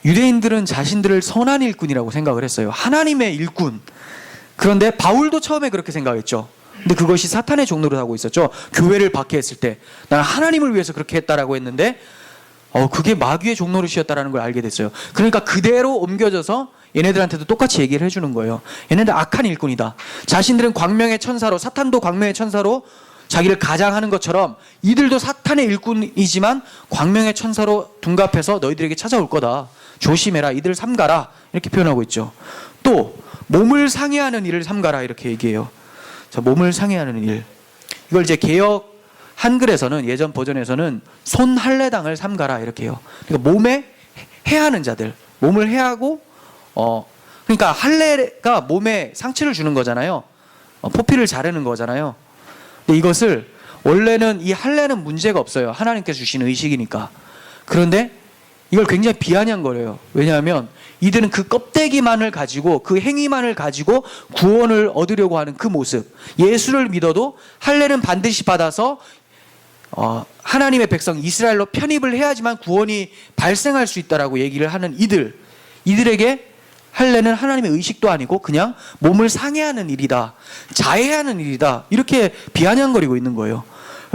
유대인들은 자신들을 선한 일꾼이라고 생각을 했어요. 하나님의 일꾼. 그런데 바울도 처음에 그렇게 생각했죠. 근데 그것이 사탄의 종노릇 하고 있었죠. 교회를 박해했을 때 나는 하나님을 위해서 그렇게 했다라고 했는데 그게 마귀의 종노릇이었다라는 걸 알게 됐어요. 그러니까 그대로 옮겨져서 얘네들한테도 똑같이 얘기를 해주는 거예요. 얘네들 악한 일꾼이다. 자신들은 광명의 천사로, 사탄도 광명의 천사로 자기를 가장하는 것처럼 이들도 사탄의 일꾼이지만 광명의 천사로 둔갑해서 너희들에게 찾아올 거다. 조심해라. 이들을 삼가라. 이렇게 표현하고 있죠. 또 몸을 상해하는 일을 삼가라 이렇게 얘기해요. 자, 몸을 상해하는 일. 이걸 이제 개역 한글에서는, 예전 버전에서는 손할례당을 삼가라 이렇게 해요. 그러니까 몸에 해하는 자들, 몸을 해하고 그러니까 할례가 몸에 상처를 주는 거잖아요. 포피를 자르는 거잖아요. 근데 이것을 원래는 이 할례는 문제가 없어요. 하나님께서 주신 의식이니까. 그런데 이걸 굉장히 비아냥거려요. 왜냐하면 이들은 그 껍데기만을 가지고, 그 행위만을 가지고 구원을 얻으려고 하는 그 모습. 예수를 믿어도 할례는 반드시 받아서 하나님의 백성 이스라엘로 편입을 해야지만 구원이 발생할 수 있다라고 얘기를 하는 이들에게 할례는 하나님의 의식도 아니고 그냥 몸을 상해하는 일이다, 자해하는 일이다, 이렇게 비아냥거리고 있는 거예요.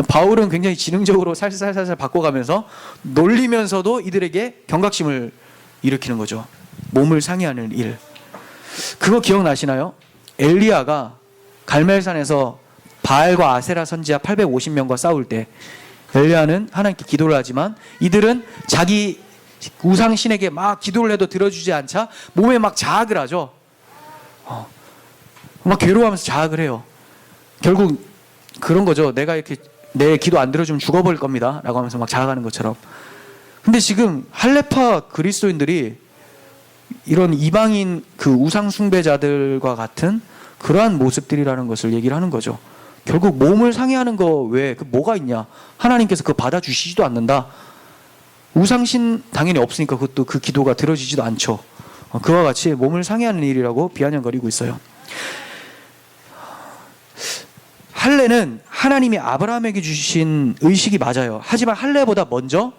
바울은 굉장히 지능적으로 살살 바꿔가면서 놀리면서도 이들에게 경각심을 일으키는 거죠. 몸을 상해하는 일. 그거 기억나시나요? 엘리야가 갈멜산에서 바알과 아세라 선지자 850명과 싸울 때 엘리야는 하나님께 기도를 하지만 이들은 자기 우상신에게 막 기도를 해도 들어주지 않자 몸에 막 자학을 하죠. 막 괴로워하면서 자학을 해요. 결국 그런 거죠. 내가 이렇게 내 기도 안 들어주면 죽어버릴 겁니다 라고 하면서 막 자학하는 것처럼. 근데 지금 할례파 그리스도인들이 이런 이방인 그 우상 숭배자들과 같은 그러한 모습들이라는 것을 얘기를 하는 거죠. 결국 몸을 상해하는 거 외에 그 뭐가 있냐. 하나님께서 그거 받아주시지도 않는다. 우상신 당연히 없으니까 그것도 그 기도가 들어지지도 않죠. 그와 같이 몸을 상해하는 일이라고 비아냥거리고 있어요. 할례는 하나님이 아브라함에게 주신 의식이 맞아요. 하지만 할례보다 먼저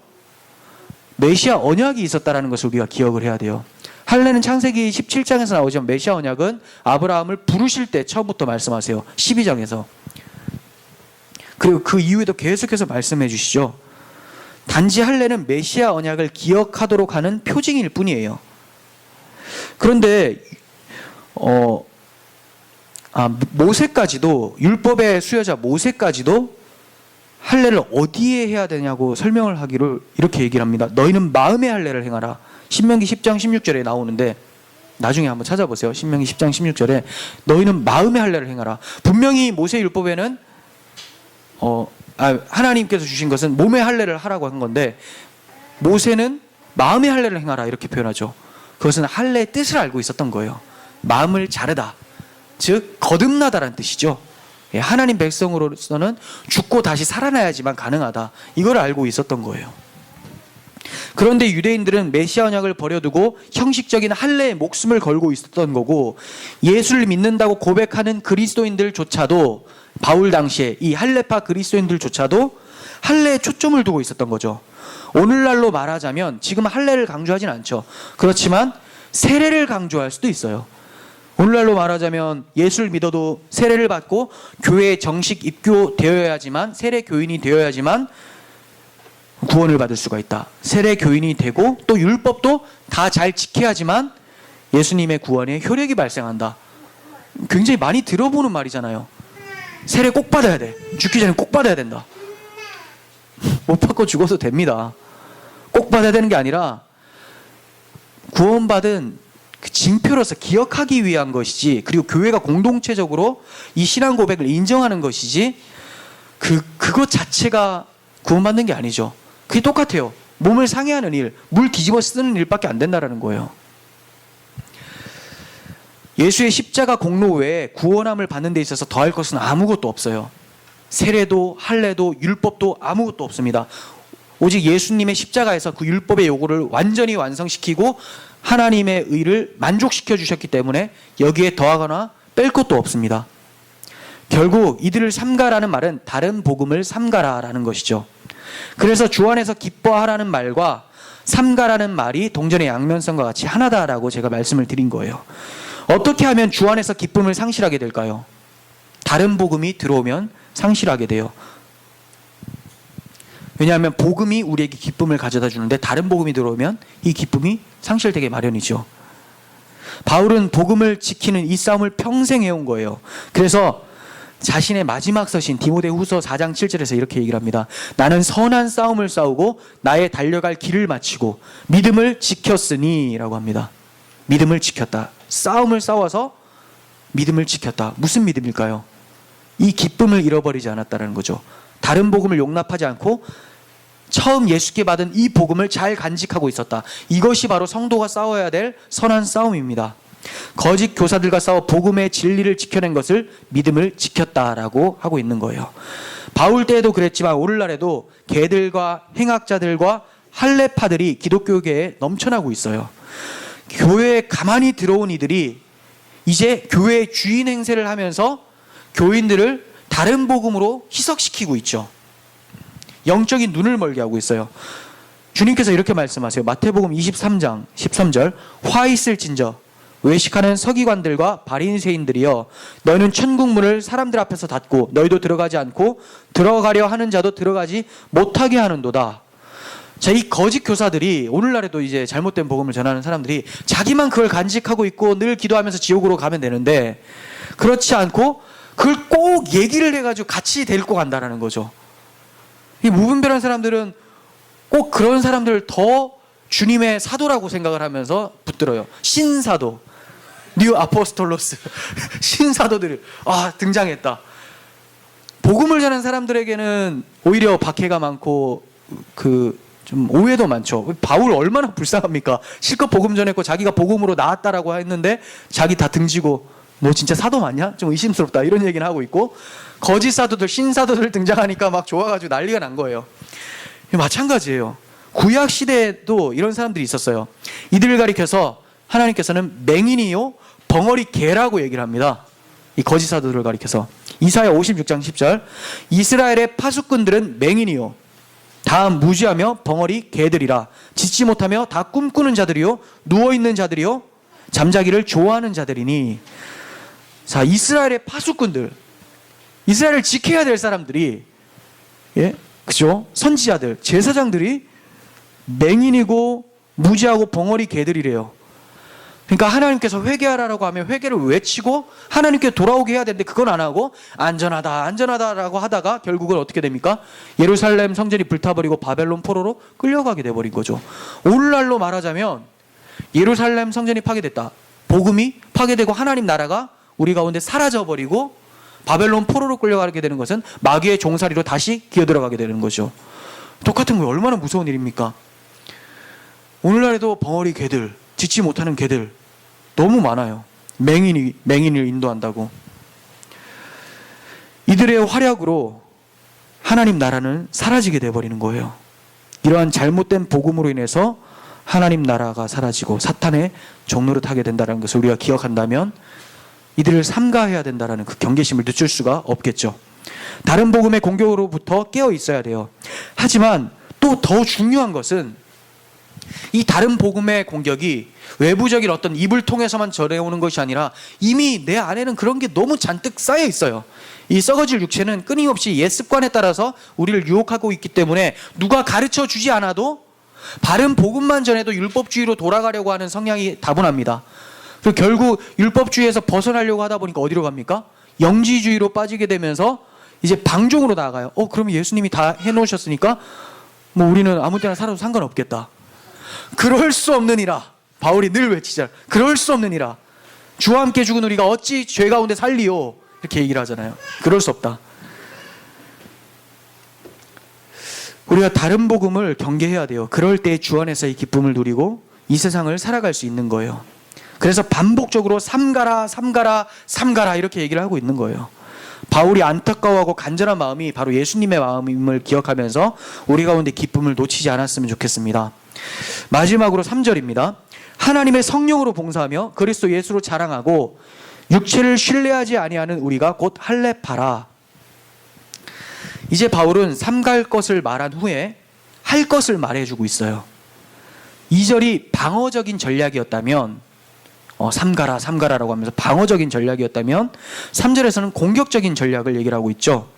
메시아 언약이 있었다는 것을 우리가 기억을 해야 돼요. 할례는 창세기 17장에서 나오지만 메시아 언약은 아브라함을 부르실 때 처음부터 말씀하세요. 12장에서. 그리고 그 이후에도 계속해서 말씀해 주시죠. 단지 할례는 메시아 언약을 기억하도록 하는 표징일 뿐이에요. 그런데 모세까지도, 율법의 수여자 모세까지도 할례를 어디에 해야 되냐고 설명을 하기를 이렇게 얘기를 합니다. 너희는 마음의 할례를 행하라. 신명기 10장 16절에 나오는데 나중에 한번 찾아보세요. 신명기 10장 16절에 너희는 마음의 할례를 행하라. 분명히 모세 율법에는 하나님께서 주신 것은 몸의 할례를 하라고 한 건데 모세는 마음의 할례를 행하라 이렇게 표현하죠. 그것은 할례의 뜻을 알고 있었던 거예요. 마음을 자르다, 즉 거듭나다라는 뜻이죠. 하나님 백성으로서는 죽고 다시 살아나야지만 가능하다, 이걸 알고 있었던 거예요. 그런데 유대인들은 메시아 언약을 버려두고 형식적인 할례에 목숨을 걸고 있었던 거고, 예수를 믿는다고 고백하는 그리스도인들조차도, 바울 당시에 이 할례파 그리스도인들조차도 할례에 초점을 두고 있었던 거죠. 오늘날로 말하자면 지금 할례를 강조하진 않죠. 그렇지만 세례를 강조할 수도 있어요. 오늘날로 말하자면 예수를 믿어도 세례를 받고 교회에 정식 입교되어야지만, 세례 교인이 되어야지만 구원을 받을 수가 있다. 세례 교인이 되고 또 율법도 다 잘 지켜야지만 예수님의 구원에 효력이 발생한다. 굉장히 많이 들어보는 말이잖아요. 세례 꼭 받아야 돼. 죽기 전에 꼭 받아야 된다. 못 받고 죽어도 됩니다. 꼭 받아야 되는 게 아니라 구원받은 그 징표로서 기억하기 위한 것이지, 그리고 교회가 공동체적으로 이 신앙 고백을 인정하는 것이지, 그것 자체가 구원받는 게 아니죠. 그게 똑같아요. 몸을 상해하는 일, 물 뒤집어 쓰는 일밖에 안 된다는 거예요. 예수의 십자가 공로 외에 구원함을 받는 데 있어서 더할 것은 아무것도 없어요. 세례도 할례도 율법도 아무것도 없습니다. 오직 예수님의 십자가에서 그 율법의 요구를 완전히 완성시키고 하나님의 의를 만족시켜 주셨기 때문에 여기에 더하거나 뺄 것도 없습니다. 결국 이들을 삼가라는 말은 다른 복음을 삼가라라는 것이죠. 그래서 주 안에서 기뻐하라는 말과 삼가라는 말이 동전의 양면성과 같이 하나다라고 제가 말씀을 드린 거예요. 어떻게 하면 주 안에서 기쁨을 상실하게 될까요? 다른 복음이 들어오면 상실하게 돼요. 왜냐하면 복음이 우리에게 기쁨을 가져다 주는데 다른 복음이 들어오면 이 기쁨이 상실되게 마련이죠. 바울은 복음을 지키는 이 싸움을 평생 해온 거예요. 그래서 자신의 마지막 서신 디모데후서 4장 7절에서 이렇게 얘기를 합니다. 나는 선한 싸움을 싸우고 나의 달려갈 길을 마치고 믿음을 지켰으니 라고 합니다. 믿음을 지켰다. 싸움을 싸워서 믿음을 지켰다. 무슨 믿음일까요? 이 기쁨을 잃어버리지 않았다는 거죠. 다른 복음을 용납하지 않고 처음 예수께 받은 이 복음을 잘 간직하고 있었다. 이것이 바로 성도가 싸워야 될 선한 싸움입니다. 거짓 교사들과 싸워 복음의 진리를 지켜낸 것을 믿음을 지켰다라고 하고 있는 거예요. 바울 때에도 그랬지만 오늘날에도 개들과 행악자들과 할례파들이 기독교계에 넘쳐나고 있어요. 교회에 가만히 들어온 이들이 이제 교회의 주인 행세를 하면서 교인들을 다른 복음으로 희석시키고 있죠. 영적인 눈을 멀게 하고 있어요. 주님께서 이렇게 말씀하세요. 마태복음 23장 13절 화 있을진저 외식하는 서기관들과 바리새인들이여 너희는 천국 문을 사람들 앞에서 닫고 너희도 들어가지 않고 들어가려 하는 자도 들어가지 못하게 하는도다. 자, 이 거짓 교사들이 오늘날에도 이제 잘못된 복음을 전하는 사람들이 자기만 그걸 간직하고 있고 늘 기도하면서 지옥으로 가면 되는데 그렇지 않고 그걸 꼭 얘기를 해가지고 같이 데리고 간다라는 거죠. 이 무분별한 사람들은 꼭 그런 사람들을 더 주님의 사도라고 생각을 하면서 붙들어요. 신사도, 뉴 아포스톨로스, 신사도들이 등장했다. 복음을 전하는 사람들에게는 오히려 박해가 많고 좀 오해도 많죠. 바울 얼마나 불쌍합니까? 실컷 복음 전했고 자기가 복음으로 나았다라고 했는데 자기 다 등지고 너 진짜 사도 맞냐? 좀 의심스럽다 이런 얘기는 하고 있고 거짓 사도들, 신사도들 등장하니까 막 좋아가지고 난리가 난 거예요. 마찬가지예요. 구약 시대에도 이런 사람들이 있었어요. 이들을 가리켜서 하나님께서는 맹인이요 벙어리 개라고 얘기를 합니다. 이 거짓 사도들을 가리켜서 이사야 56장 10절 이스라엘의 파수꾼들은 맹인이요 다 무지하며 벙어리 개들이라 짓지 못하며 다 꿈꾸는 자들이요 누워있는 자들이요 잠자기를 좋아하는 자들이니. 자, 이스라엘의 파수꾼들, 이스라엘을 지켜야 될 사람들이, 그죠? 선지자들, 제사장들이 맹인이고 무지하고 벙어리 개들이래요. 그러니까 하나님께서 회개하라고 하면 회개를 외치고 하나님께 돌아오게 해야 되는데 그건 안 하고 안전하다라고 하다가 결국은 어떻게 됩니까? 예루살렘 성전이 불타버리고 바벨론 포로로 끌려가게 돼버린 거죠. 오늘날로 말하자면 예루살렘 성전이 파괴됐다. 복음이 파괴되고 하나님 나라가 우리 가운데 사라져버리고 바벨론 포로로 끌려가게 되는 것은 마귀의 종살이로 다시 기어들어가게 되는 거죠. 똑같은 거 얼마나 무서운 일입니까? 오늘날에도 벙어리 개들, 짓지 못하는 개들 너무 많아요. 맹인을 인도한다고. 이들의 활약으로 하나님 나라는 사라지게 돼버리는 거예요. 이러한 잘못된 복음으로 인해서 하나님 나라가 사라지고 사탄의 종노릇 하게 된다는 것을 우리가 기억한다면 이들을 삼가해야 된다는 그 경계심을 늦출 수가 없겠죠. 다른 복음의 공격으로부터 깨어 있어야 돼요. 하지만 또 더 중요한 것은 이 다른 복음의 공격이 외부적인 어떤 입을 통해서만 전해오는 것이 아니라 이미 내 안에는 그런 게 너무 잔뜩 쌓여 있어요. 이 썩어질 육체는 끊임없이 옛 습관에 따라서 우리를 유혹하고 있기 때문에 누가 가르쳐 주지 않아도 바른 복음만 전해도 율법주의로 돌아가려고 하는 성향이 다분합니다. 그리고 결국 율법주의에서 벗어나려고 하다 보니까 어디로 갑니까? 영지주의로 빠지게 되면서 이제 방종으로 나아가요. 그러면 예수님이 다 해놓으셨으니까 뭐 우리는 아무 때나 살아도 상관없겠다. 그럴 수 없느니라. 바울이 늘 외치잖아요. 그럴 수 없느니라. 주와 함께 죽은 우리가 어찌 죄 가운데 살리요. 이렇게 얘기를 하잖아요. 그럴 수 없다. 우리가 다른 복음을 경계해야 돼요. 그럴 때 주 안에서의 기쁨을 누리고 이 세상을 살아갈 수 있는 거예요. 그래서 반복적으로 삼가라 이렇게 얘기를 하고 있는 거예요. 바울이 안타까워하고 간절한 마음이 바로 예수님의 마음임을 기억하면서 우리 가운데 기쁨을 놓치지 않았으면 좋겠습니다. 마지막으로 3절입니다. 하나님의 성령으로 봉사하며 그리스도 예수로 자랑하고 육체를 신뢰하지 아니하는 우리가 곧 할례파라. 이제 바울은 삼갈 것을 말한 후에 할 것을 말해주고 있어요. 2절이 방어적인 전략이었다면 삼가라 삼가라라고 하면서 방어적인 전략이었다면 3절에서는 공격적인 전략을 얘기를 하고 있죠.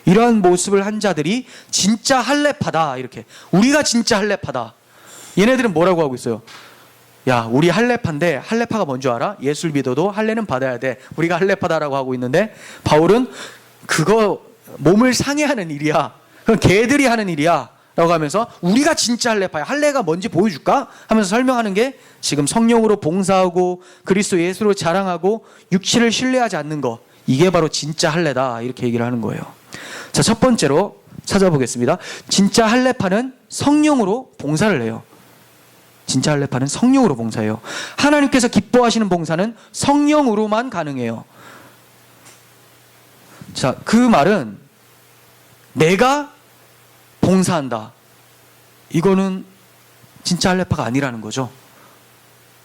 이러한 모습을 한 자들이 진짜 할례파다. 이렇게 우리가 진짜 할례파다. 얘네들은 뭐라고 하고 있어요? 야, 우리 할례파인데 할례파가 뭔지 알아? 예수를 믿어도 할례는 받아야 돼. 우리가 할례파다라고 하고 있는데 바울은 그거 몸을 상해하는 일이야. 그건 개들이 하는 일이야. 라고 하면서 우리가 진짜 할례파야. 할례가 뭔지 보여줄까? 하면서 설명하는 게 지금 성령으로 봉사하고 그리스도 예수로 자랑하고 육체를 신뢰하지 않는 거. 이게 바로 진짜 할례다. 이렇게 얘기를 하는 거예요. 자, 첫 번째로 찾아보겠습니다. 진짜 할례파는 성령으로 봉사를 해요. 진짜 할례파는 성령으로 봉사해요. 하나님께서 기뻐하시는 봉사는 성령으로만 가능해요. 자, 그 말은 내가 봉사한다. 이거는 진짜 할례파가 아니라는 거죠.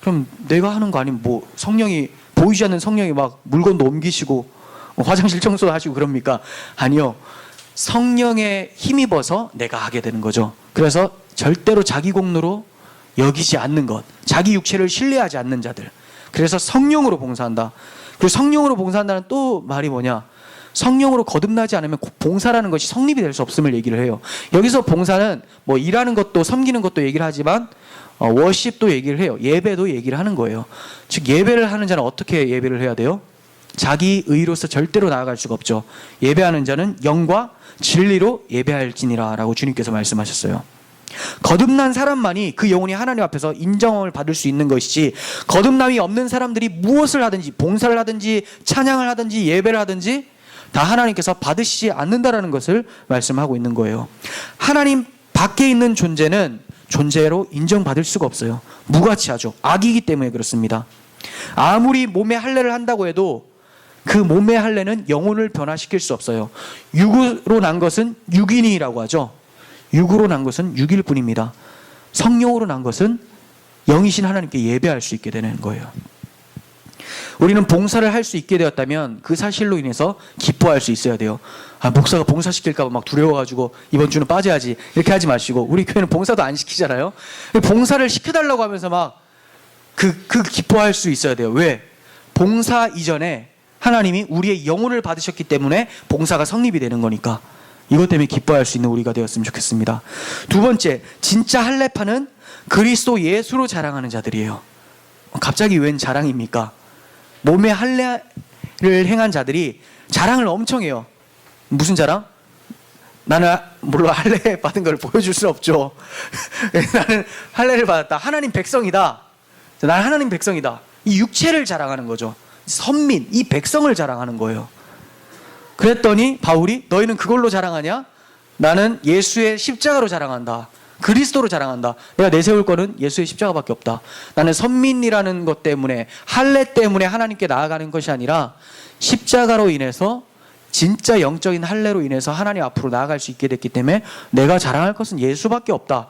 그럼 내가 하는 거 아니면 뭐 성령이 보이지 않는 성령이 막 물건도 옮기시고 화장실 청소도 하시고 그럽니까? 아니요. 성령에 힘입어서 내가 하게 되는 거죠. 그래서 절대로 자기 공로로 여기지 않는 것, 자기 육체를 신뢰하지 않는 자들. 그래서 성령으로 봉사한다. 그리고 성령으로 봉사한다는 또 말이 뭐냐? 성령으로 거듭나지 않으면 봉사라는 것이 성립이 될 수 없음을 얘기를 해요. 여기서 봉사는 뭐 일하는 것도 섬기는 것도 얘기를 하지만 워십도 얘기를 해요. 예배도 얘기를 하는 거예요. 즉 예배를 하는 자는 어떻게 예배를 해야 돼요? 자기 의로서 절대로 나아갈 수가 없죠. 예배하는 자는 영과 진리로 예배할지니라 라고 주님께서 말씀하셨어요. 거듭난 사람만이 그 영혼이 하나님 앞에서 인정을 받을 수 있는 것이지, 거듭남이 없는 사람들이 무엇을 하든지 봉사를 하든지 찬양을 하든지 예배를 하든지 다 하나님께서 받으시지 않는다라는 것을 말씀하고 있는 거예요. 하나님 밖에 있는 존재는 존재로 인정받을 수가 없어요. 무가치하죠. 악이기 때문에 그렇습니다. 아무리 몸에 할례를 한다고 해도 그 몸의 할례는 영혼을 변화시킬 수 없어요. 육으로 난 것은 육인이라고 하죠. 육으로 난 것은 육일 뿐입니다. 성령으로 난 것은 영이신 하나님께 예배할 수 있게 되는 거예요. 우리는 봉사를 할 수 있게 되었다면 그 사실로 인해서 기뻐할 수 있어야 돼요. 아, 목사가 봉사시킬까 봐 막 두려워가지고 이번 주는 빠져야지 이렇게 하지 마시고, 우리 교회는 봉사도 안 시키잖아요. 봉사를 시켜달라고 하면서 막 기뻐할 수 있어야 돼요. 왜? 봉사 이전에 하나님이 우리의 영혼을 받으셨기 때문에 봉사가 성립이 되는 거니까. 이것 때문에 기뻐할 수 있는 우리가 되었으면 좋겠습니다. 두 번째, 진짜 할례파는 그리스도 예수로 자랑하는 자들이에요. 갑자기 웬 자랑입니까? 몸에 할례를 행한 자들이 자랑을 엄청 해요. 무슨 자랑? 나는 물론 할례 받은 걸 보여줄 수 없죠. 나는 할례를 받았다. 하나님 백성이다. 나는 하나님 백성이다. 이 육체를 자랑하는 거죠. 선민, 이 백성을 자랑하는 거예요. 그랬더니 바울이 너희는 그걸로 자랑하냐? 나는 예수의 십자가로 자랑한다. 그리스도로 자랑한다. 내가 내세울 거는 예수의 십자가밖에 없다. 나는 선민이라는 것 때문에, 할례 때문에 하나님께 나아가는 것이 아니라 십자가로 인해서, 진짜 영적인 할례로 인해서 하나님 앞으로 나아갈 수 있게 됐기 때문에 내가 자랑할 것은 예수밖에 없다.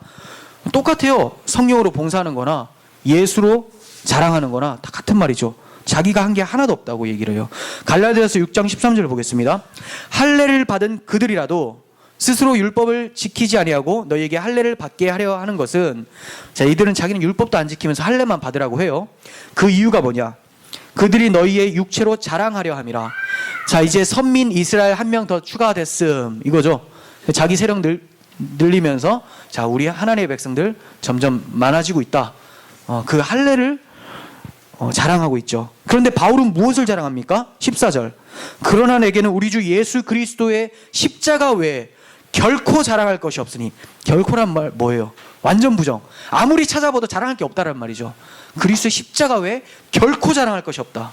똑같아요. 성령으로 봉사하는 거나 예수로 자랑하는 거나 다 같은 말이죠. 자기가 한 게 하나도 없다고 얘기를 해요. 갈라디아서 6장 13절 보겠습니다. 할례를 받은 그들이라도 스스로 율법을 지키지 아니하고 너희에게 할례를 받게 하려 하는 것은, 자, 이들은 자기는 율법도 안 지키면서 할례만 받으라고 해요. 그 이유가 뭐냐? 그들이 너희의 육체로 자랑하려 함이라. 자, 이제 선민 이스라엘 한 명 더 추가됐음 이거죠. 자기 세력 늘리면서 자, 우리 하나님의 백성들 점점 많아지고 있다. 그 할례를 자랑하고 있죠. 그런데 바울은 무엇을 자랑합니까? 14절. 그러나 내게는 우리 주 예수 그리스도의 십자가 외에 결코 자랑할 것이 없으니. 결코란 말 뭐예요? 완전 부정. 아무리 찾아봐도 자랑할 게 없다란 말이죠. 그리스도의 십자가 외에 결코 자랑할 것이 없다.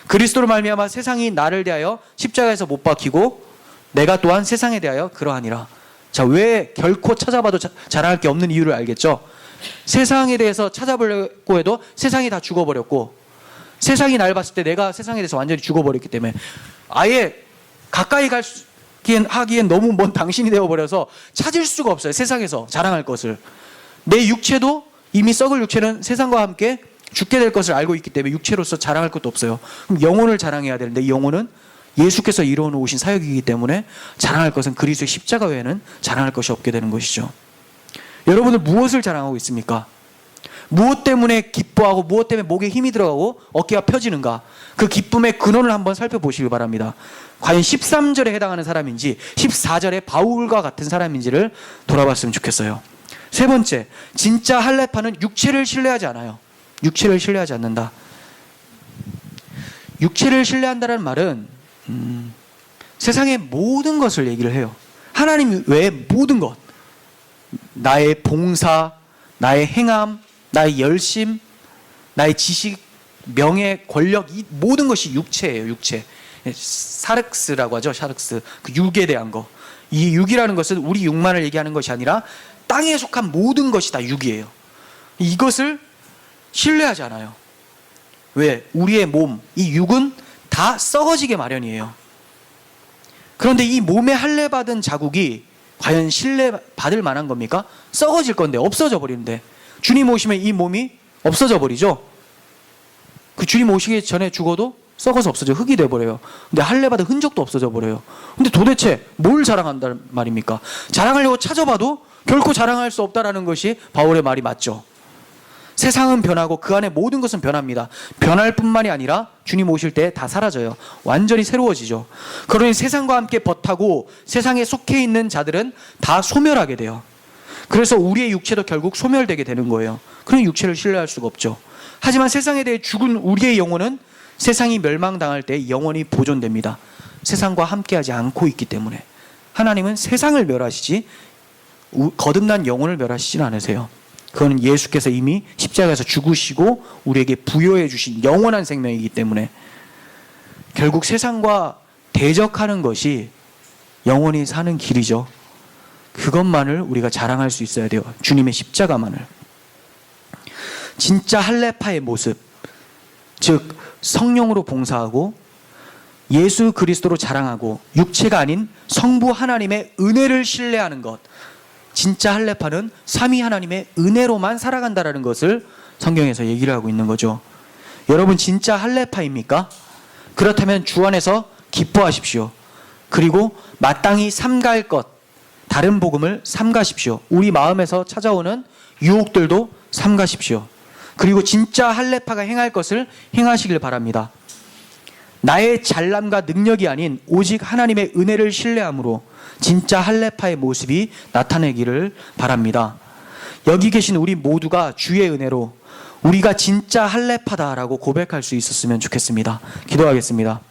그리스도로 말미암아 세상이 나를 대하여 십자가에서 못 박히고 내가 또한 세상에 대하여 그러하니라. 자, 왜 결코 찾아봐도 자랑할 게 없는 이유를 알겠죠? 세상에 대해서 찾아보려고 해도 세상이 다 죽어버렸고, 세상이 날 봤을 때 내가 세상에 대해서 완전히 죽어버렸기 때문에 아예 가까이 하기엔 너무 먼 당신이 되어버려서 찾을 수가 없어요. 세상에서 자랑할 것을. 내 육체도, 이미 썩을 육체는 세상과 함께 죽게 될 것을 알고 있기 때문에 육체로서 자랑할 것도 없어요. 그럼 영혼을 자랑해야 되는데 이 영혼은 예수께서 이루어 놓으신 사역이기 때문에 자랑할 것은 그리스도의 십자가 외에는 자랑할 것이 없게 되는 것이죠. 여러분들 무엇을 자랑하고 있습니까? 무엇 때문에 기뻐하고 무엇 때문에 목에 힘이 들어가고 어깨가 펴지는가? 그 기쁨의 근원을 한번 살펴보시기 바랍니다. 과연 13절에 해당하는 사람인지 14절에 바울과 같은 사람인지를 돌아봤으면 좋겠어요. 세 번째, 진짜 할례파는 육체를 신뢰하지 않아요. 육체를 신뢰하지 않는다. 육체를 신뢰한다는 말은 세상의 모든 것을 얘기를 해요. 하나님 외의 모든 것, 나의 봉사, 나의 행함, 나의 열심, 나의 지식, 명예, 권력, 이 모든 것이 육체예요. 육체. 사륵스라고 하죠. 사륵스. 그 육에 대한 거. 이 육이라는 것은 우리 육만을 얘기하는 것이 아니라 땅에 속한 모든 것이 다 육이에요. 이것을 신뢰하지 않아요. 왜? 우리의 몸, 이 육은 다 썩어지게 마련이에요. 그런데 이 몸에 할례받은 자국이 과연 신뢰받을 만한 겁니까? 썩어질 건데, 없어져 버리는데. 주님 오시면 이 몸이 없어져 버리죠. 그 주님 오시기 전에 죽어도 썩어서 없어져, 흙이 돼버려요. 근데 할례받은 흔적도 없어져 버려요. 근데 도대체 뭘 자랑한다는 말입니까? 자랑하려고 찾아봐도 결코 자랑할 수 없다라는 것이 바울의 말이 맞죠. 세상은 변하고 그 안에 모든 것은 변합니다. 변할 뿐만이 아니라 주님 오실 때 다 사라져요. 완전히 새로워지죠. 그러니 세상과 함께 벗하고 세상에 속해 있는 자들은 다 소멸하게 돼요. 그래서 우리의 육체도 결국 소멸되게 되는 거예요. 그런 육체를 신뢰할 수가 없죠. 하지만 세상에 대해 죽은 우리의 영혼은 세상이 멸망당할 때 영원히 보존됩니다. 세상과 함께하지 않고 있기 때문에. 하나님은 세상을 멸하시지 거듭난 영혼을 멸하시진 않으세요. 그건 예수께서 이미 십자가에서 죽으시고 우리에게 부여해 주신 영원한 생명이기 때문에 결국 세상과 대적하는 것이 영원히 사는 길이죠. 그것만을 우리가 자랑할 수 있어야 돼요. 주님의 십자가만을. 진짜 할례파의 모습, 즉 성령으로 봉사하고 예수 그리스도로 자랑하고 육체가 아닌 성부 하나님의 은혜를 신뢰하는 것, 진짜 할례파는 삼위 하나님의 은혜로만 살아간다라는 것을 성경에서 얘기를 하고 있는 거죠. 여러분 진짜 할례파입니까? 그렇다면 주 안에서 기뻐하십시오. 그리고 마땅히 삼갈 것, 다른 복음을 삼가십시오. 우리 마음에서 찾아오는 유혹들도 삼가십시오. 그리고 진짜 할례파가 행할 것을 행하시길 바랍니다. 나의 잘남과 능력이 아닌 오직 하나님의 은혜를 신뢰함으로 진짜 할례파의 모습이 나타내기를 바랍니다. 여기 계신 우리 모두가 주의 은혜로 우리가 진짜 할례파다라고 고백할 수 있었으면 좋겠습니다. 기도하겠습니다.